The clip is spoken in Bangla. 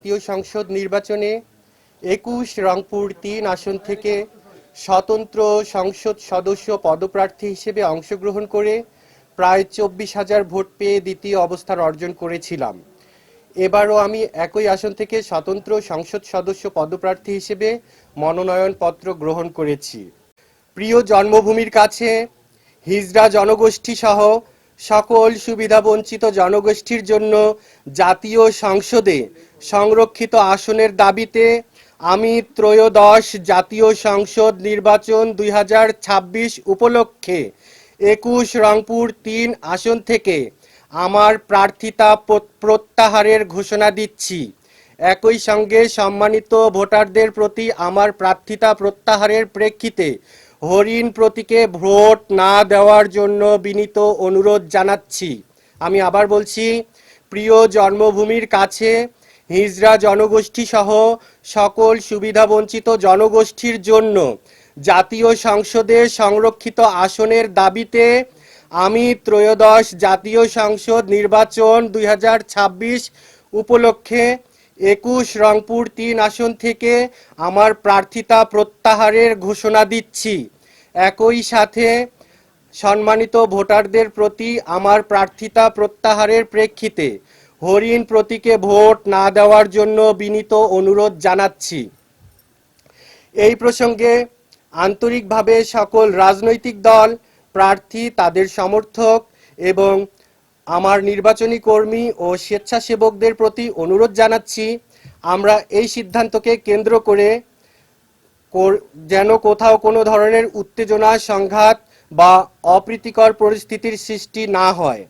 জাতীয় সংসদ নির্বাচনে ২১ রংপুর ৩ আসন থেকে স্বতন্ত্র সংসদ সদস্য পদপ্রার্থী হিসেবে অংশগ্রহণ করে প্রায় ২৪,০০০ ভোট পেয়ে দ্বিতীয় অবস্থান অর্জন করেছিলাম। এবারও আমি একই আসন থেকে স্বতন্ত্র সংসদ সদস্য পদপ্রার্থী হিসেবে মনোনয়নপত্র গ্রহণ করেছি। প্রিয় জন্মভূমির কাছে হিজড়া জনগোষ্ঠী সহ সকল সুবিধাবঞ্চিত জনগোষ্ঠীর জন্য জাতীয় সংসদে সংরক্ষিত আসনের দাবিতে আমি ত্রয়োদশ জাতীয় সংসদ নির্বাচন ২০২৬ উপলক্ষে ২১ রংপুর ৩ আসন থেকে আমার প্রার্থিতা প্রত্যাহারের ঘোষণা দিচ্ছি। একই সঙ্গে সম্মানিত ভোটারদের প্রতি আমার প্রার্থিতা প্রত্যাহারের প্রেক্ষিতে হরিণ প্রতীকে ভোট না দেওয়ার জন্য বিনীত অনুরোধ জানাচ্ছি। আমি আবার বলছি, প্রিয় জন্মভূমির কাছে হিজড়া জনগোষ্ঠী সহ সকল সুবিধাবঞ্চিত জনগোষ্ঠীর জন্য জাতীয় সংসদে সংরক্ষিত আসনের দাবিতে আমি ত্রয়োদশ জাতীয় সংসদ নির্বাচন ২০২৬ উপলক্ষে ২১ রংপুর ৩ আসন থেকে আমার প্রার্থিতা প্রত্যাহারের ঘোষণা দিচ্ছি। একই সাথে সম্মানিত ভোটারদের প্রতি আমার প্রার্থিতা প্রত্যাহারের প্রেক্ষিতে হরিণ প্রতীকে ভোট না দেওয়ার জন্য বিনীত অনুরোধ জানাচ্ছি। এই প্রসঙ্গে আন্তরিকভাবে সকল রাজনৈতিক দল, প্রার্থী, তাদের সমর্থক এবং আমার নির্বাচনী কর্মী ও স্বেচ্ছাসেবকদের প্রতি অনুরোধ জানাচ্ছি, আমরা এই সিদ্ধান্তকে কেন্দ্র করে যেন কোথাও কোনো ধরনের উত্তেজনা, সংঘাত বা অপ্রীতিকর পরিস্থিতির সৃষ্টি না হয়।